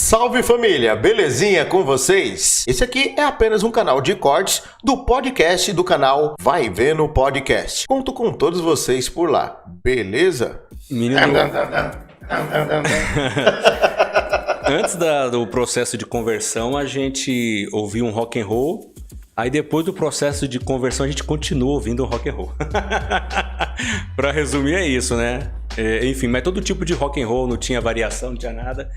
Salve família, belezinha com vocês? Esse aqui é apenas um canal de cortes do podcast do canal Vai Vendo Podcast. Conto com todos vocês por lá, beleza? Menino... Antes do processo de conversão, a gente ouvia um rock and roll. Aí depois do processo de conversão, a gente continua ouvindo um rock and roll. Pra resumir, é isso, né? Enfim, mas todo tipo de rock and roll, não tinha variação, não tinha nada.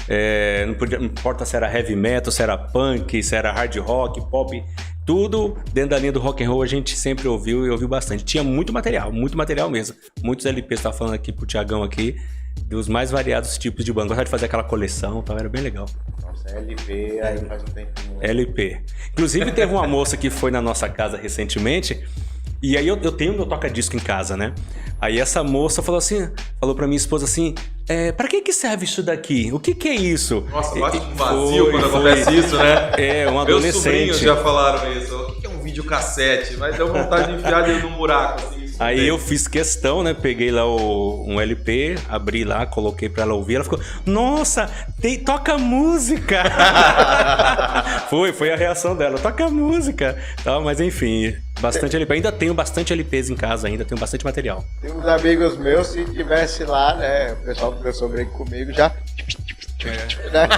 Não importa se era heavy metal, se era punk, se era hard rock, pop, tudo dentro da linha do rock and roll a gente sempre ouviu e ouviu bastante. Tinha muito material mesmo. Muitos LPs, estava falando aqui pro Thiagão aqui, dos mais variados tipos de banda. Gostava de fazer aquela coleção, tal, era bem legal. Nossa, LP, aí faz um tempinho. LP. Inclusive teve uma moça que foi na nossa casa recentemente, e aí eu tenho meu toca-disco em casa, né? Aí essa moça falou pra minha esposa assim, pra que serve isso daqui? O que é isso? Nossa, eu acho um vazio quando acontece isso, né? Um adolescente. Meus sobrinhos já falaram isso. O que é um videocassete? Mas deu vontade de enfiar dentro de um buraco, assim. Aí eu fiz questão, né? Peguei lá um LP, abri lá, coloquei pra ela ouvir. Ela ficou, nossa, toca música! Foi a reação dela, toca música! Mas enfim, bastante LP. Ainda tenho bastante LPs em casa, ainda tenho bastante material. Tem uns amigos meus, se tivesse lá, né? O pessoal que conversou bem comigo já... Né?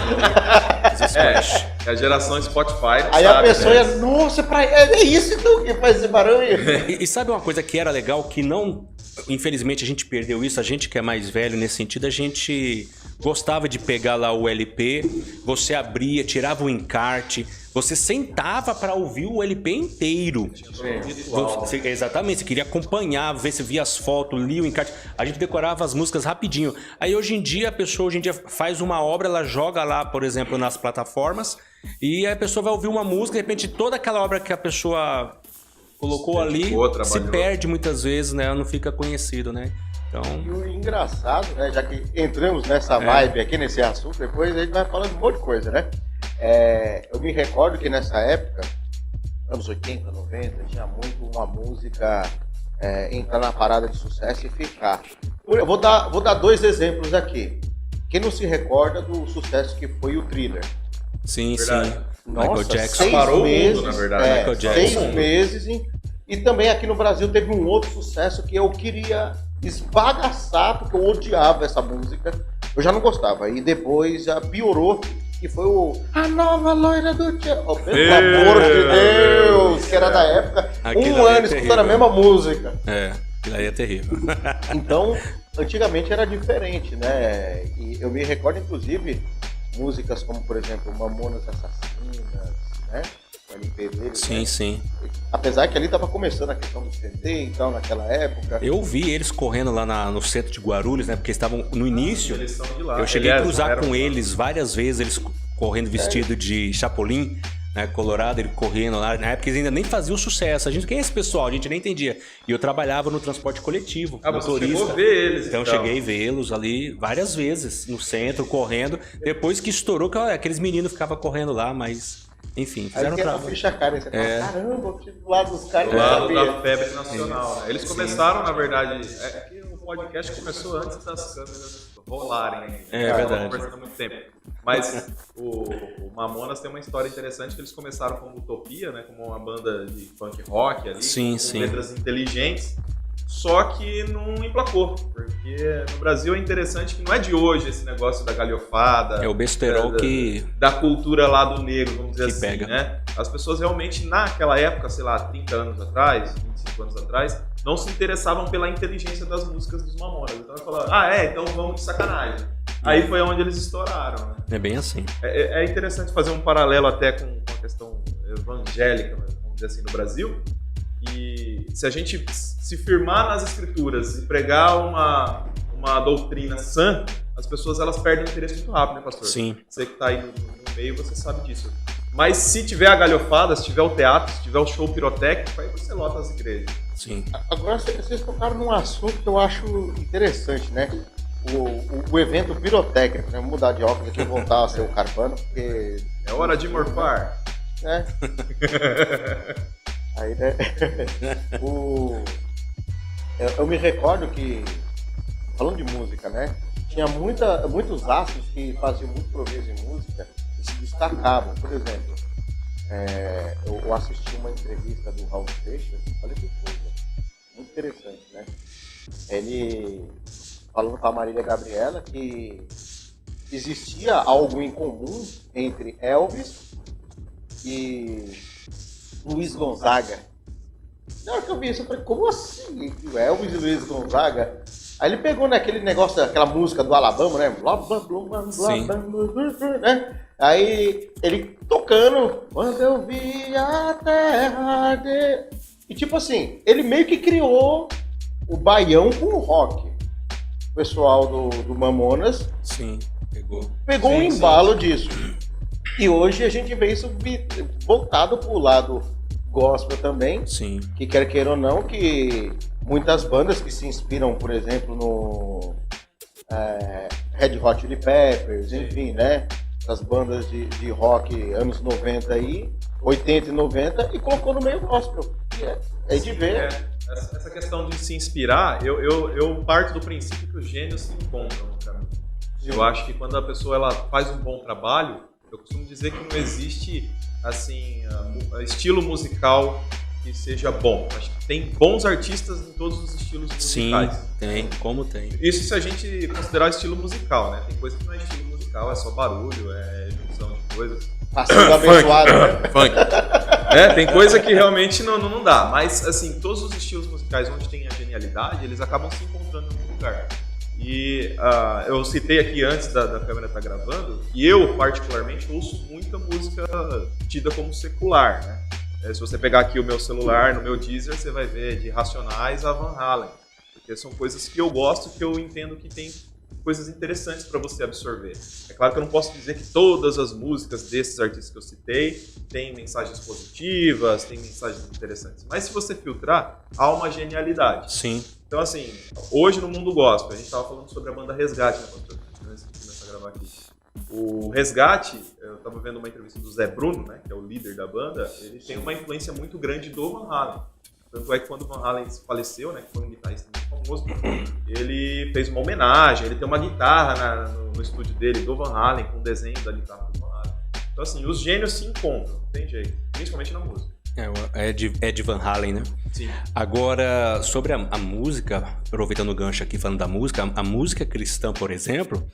É a geração Spotify. Aí sabe, a pessoa ia, nossa, é isso então que faz esse barulho. E sabe uma coisa que era legal, que não, infelizmente a gente perdeu isso, a gente que é mais velho nesse sentido, a gente gostava de pegar lá o LP, você abria, tirava o encarte, você sentava para ouvir o LP inteiro. Exatamente, você queria acompanhar, ver se via as fotos, lia o encarte. A gente decorava as músicas rapidinho. Aí hoje em dia, a pessoa faz uma obra, ela joga lá, por exemplo, nas plataformas, e a pessoa vai ouvir uma música, de repente toda aquela obra que a pessoa colocou ali se perde muitas vezes, né? Ela não fica conhecido, né? Então... E o engraçado, né? Já que entramos nessa vibe aqui, nesse assunto, depois a gente vai falando um monte de coisa, né? Eu me recordo que nessa época, anos 80, 90, tinha muito uma música entrar na parada de sucesso e ficar. Eu vou dar dois exemplos aqui. Quem não se recorda do sucesso que foi o Thriller? Sim, verdade. sim. Nossa, Michael Jackson. Parou o meses, mundo, na verdade. Michael Jackson. 6 meses. E também aqui no Brasil teve um outro sucesso que eu queria esbagaçar, porque eu odiava essa música. Eu já não gostava. E depois já piorou, que foi A Nova Loira do Tchau. Oh, pelo amor de Deus! Que era da época. Aquilo Um ano escutando a mesma música. Aquilo aí é terrível. Então, antigamente era diferente, né? E eu me recordo, inclusive, músicas como, por exemplo, Mamonas Assassinas, né? O LP deles, Sim, né? sim. Apesar que ali estava começando a questão do CD, então, naquela época. Eu vi eles correndo lá no centro de Guarulhos, né? Porque estavam no início. Eles são de lá. Eu cheguei a cruzar com eles várias vezes, eles correndo vestido de Chapolin, né? Colorado, ele correndo lá. Na época eles ainda nem faziam sucesso. Quem é esse pessoal? A gente nem entendia. E eu trabalhava no transporte coletivo, você chegou a ver eles, então. Cheguei a vê-los ali várias vezes, no centro, correndo. Depois que estourou, aqueles meninos ficavam correndo lá, mas... Enfim, fizeram trabalho. Ficha cara, você fala, caramba, eu tive do lado dos caras. Do lado da febre nacional. Né? Eles começaram, na verdade, que o podcast começou antes das câmeras rolarem. Verdade. Conversando há muito tempo. Mas o Mamonas tem uma história interessante, que eles começaram como Utopia, né? Como uma banda de punk rock ali, com letras inteligentes. Só que não emplacou, porque no Brasil é interessante que não é de hoje esse negócio da galhofada. É o besterol da cultura lá do negro, vamos dizer que assim, pega. Né? As pessoas realmente naquela época, sei lá, 30 anos atrás, 25 anos atrás, não se interessavam pela inteligência das músicas dos Mamonas. Então eles falaram, então vamos de sacanagem. Aí foi onde eles estouraram, né? É bem assim. É interessante fazer um paralelo até com a questão evangélica, vamos dizer assim, no Brasil. E se a gente se firmar nas escrituras e pregar uma doutrina sã, as pessoas elas perdem o interesse muito rápido, né, pastor? Sim. Você que está aí no meio, você sabe disso. Mas se tiver a galhofada, se tiver o teatro, se tiver o show pirotécnico, aí você lota as igrejas. Sim. Agora vocês tocaram num assunto que eu acho interessante, né? O evento pirotécnico, né? Vamos mudar de óculos aqui e voltar a ser o Carpano, porque... É hora de morfar. Né? Aí, né? Eu me recordo que, falando de música, né? tinha muitos astros que faziam muito proveito em música e se destacavam. Por exemplo, eu assisti uma entrevista do Raul Seixas, olha que coisa, muito interessante, né? Ele falando com a Marília Gabriela que existia algo em comum entre Elvis e Luiz Gonzaga. Na hora que eu vi isso, eu falei, como assim? O Elvis e Luiz Gonzaga? Aí ele pegou naquele negócio, aquela música do Alabama, né? Blá, blá, blá, blá, blá, blá, né? Aí ele tocando, quando eu vi a terra de... E tipo assim, ele meio que criou o baião com o rock. O pessoal do Mamonas pegou um embalo disso. E hoje a gente vê isso voltado pro lado gospel também. Sim. Que quer queira ou não, que muitas bandas que se inspiram, por exemplo, no Red Hot Chili Peppers, enfim, né? As bandas de rock anos 90 aí, 80 e 90, e colocou no meio gospel. É de ver. Essa questão de se inspirar, eu parto do princípio que os gênios se encontram pra mim. Eu acho que quando a pessoa ela faz um bom trabalho, eu costumo dizer que não existe assim, estilo musical que seja bom. Acho que tem bons artistas em todos os estilos musicais. Sim, tem, como tem. Isso se a gente considerar estilo musical, né? Tem coisa que não é estilo musical, é só barulho, é junção de coisas. Passando abençoado, né? Funk. Tem coisa que realmente não dá. Mas, assim, todos os estilos musicais onde tem a genialidade, eles acabam se encontrando em algum lugar. E eu citei aqui antes da câmera estar gravando, e eu, particularmente, ouço muita música tida como secular, né? Se você pegar aqui o meu celular, no meu Deezer, você vai ver de Racionais a Van Halen. Porque são coisas que eu gosto, que eu entendo que tem coisas interessantes para você absorver. É claro que eu não posso dizer que todas as músicas desses artistas que eu citei têm mensagens positivas, têm mensagens interessantes. Mas se você filtrar, há uma genialidade. Sim. Então, assim, hoje no mundo gospel, a gente estava falando sobre a banda Resgate, né, pastor? Antes de começar a gravar aqui. O Resgate, eu estava vendo uma entrevista do Zé Bruno, né, que é o líder da banda, ele tem uma influência muito grande do Van Halen. Tanto é que quando o Van Halen faleceu, né, que foi um guitarrista muito famoso, ele fez uma homenagem, ele tem uma guitarra no estúdio dele, do Van Halen, com um desenho da guitarra do Van Halen. Então, assim, os gênios se encontram, não tem jeito, principalmente na música. É de Van Halen, né? Sim. Agora, sobre a música, aproveitando o gancho aqui falando da música, a música cristã, por exemplo,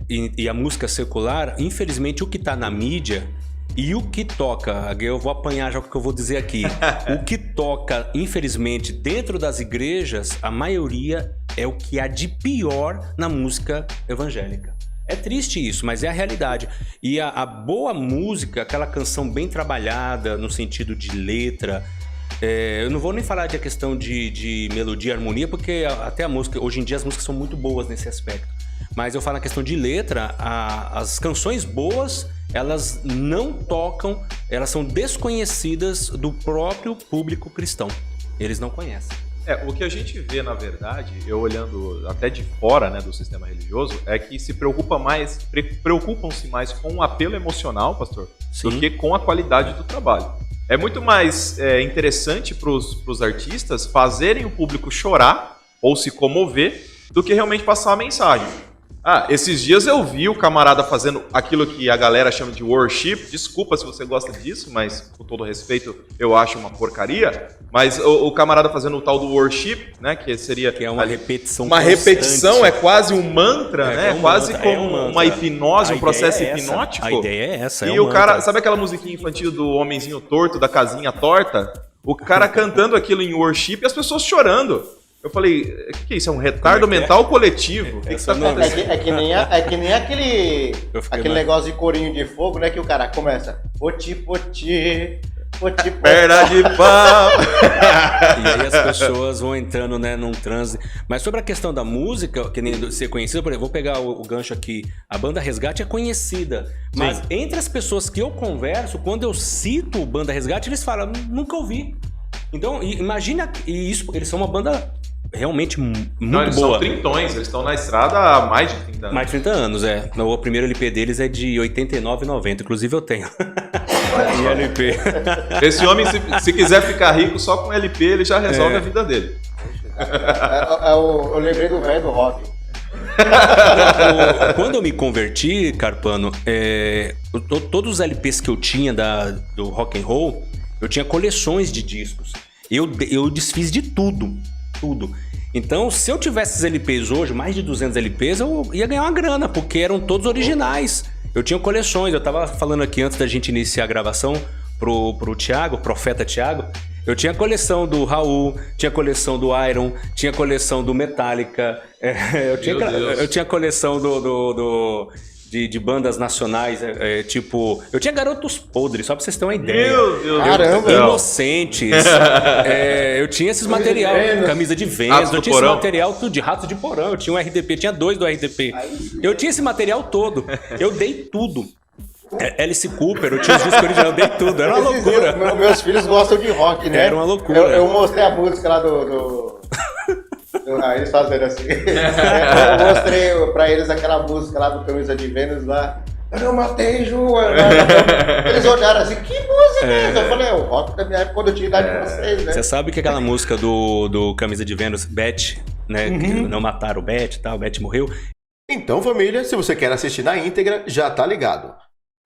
e a música secular, infelizmente o que está na mídia e o que toca, eu vou apanhar já o que eu vou dizer aqui, o que toca, infelizmente, dentro das igrejas, a maioria é o que há de pior na música evangélica. É triste isso, mas é a realidade. E a boa música, aquela canção bem trabalhada no sentido de letra, eu não vou nem falar de a questão de melodia e harmonia, porque até a música, hoje em dia as músicas são muito boas nesse aspecto. Mas eu falo na questão de letra, as canções boas, elas não tocam, elas são desconhecidas do próprio público cristão. Eles não conhecem. O que a gente vê, na verdade, eu olhando até de fora, né, do sistema religioso, é que preocupam-se mais com o apelo emocional, pastor, Sim. do que com a qualidade do trabalho. É muito mais interessante para os artistas fazerem o público chorar ou se comover do que realmente passar a mensagem. Esses dias eu vi o camarada fazendo aquilo que a galera chama de worship. Desculpa se você gosta disso, mas com todo respeito eu acho uma porcaria. Mas o camarada fazendo o tal do worship, né, que seria... Que é uma repetição Uma constante. repetição, é quase um mantra, né? É quase mantra, como mantra. uma hipnose, um processo É hipnótico. A ideia é essa. E o cara, sabe aquela musiquinha infantil do homenzinho torto, da casinha torta? O cara cantando aquilo em worship e as pessoas chorando. Eu falei, o que é isso? É um retardo mental coletivo? O que tá acontecendo? É que nem aquele negócio de corinho de fogo, né? Que o cara começa poti, poti, poti, perna de pau. E aí as pessoas vão entrando, né, num transe. Mas sobre a questão da música, que nem ser conhecida, por exemplo, vou pegar o gancho aqui. A banda Resgate é conhecida. Mas Sim. entre as pessoas que eu converso, quando eu cito Banda Resgate, eles falam, nunca ouvi. Então, imagina, eles são uma banda realmente muito Não, eles boa. são trintões, eles estão na estrada há mais de 30 anos. Mais de 30 anos, O primeiro LP deles é de 89,90. Inclusive eu tenho. Em LP. Esse homem, se quiser ficar rico só com LP, ele já resolve a vida dele. Eu lembrei do velho do rock. Quando eu me converti, Carpano, todos os LPs que eu tinha do rock and roll, eu tinha coleções de discos. Eu desfiz de tudo. Então, se eu tivesse esses LPs hoje, mais de 200 LPs, eu ia ganhar uma grana, porque eram todos originais. Eu tinha coleções, eu tava falando aqui antes da gente iniciar a gravação pro Thiago, Profeta Thiago. Eu tinha coleção do Raul, tinha coleção do Iron, tinha coleção do Metallica, eu tinha coleção de bandas nacionais, tipo... Eu tinha Garotos Podres, só pra vocês terem uma ideia. Meu Deus! Caramba! Inocentes. Eu tinha esses material, Camisa de Vênus, eu tinha esse material tudo de Ratos de Porão, eu tinha um RDP, tinha 2 do RDP. Eu tinha esse material todo, eu dei tudo. Alice Cooper, eu tinha os discos originais, eu dei tudo, era uma loucura. Meus filhos gostam de rock, né? Era uma loucura. Eu mostrei a música lá eles fazendo assim. Eu mostrei pra eles aquela música lá do Camisa de Vênus lá. Eu não matei João. Eles olharam assim, que música é essa? Eu falei, o rock da minha época quando eu tinha idade de vocês, né? Você sabe que aquela música do Camisa de Vênus, Beth, né? Que não mataram o Beth e tal, o Beth morreu. Então, família, se você quer assistir na íntegra, já tá ligado.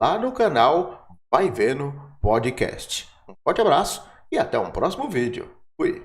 Lá no canal Vai Vendo Podcast. Um forte abraço e até um próximo vídeo. Fui!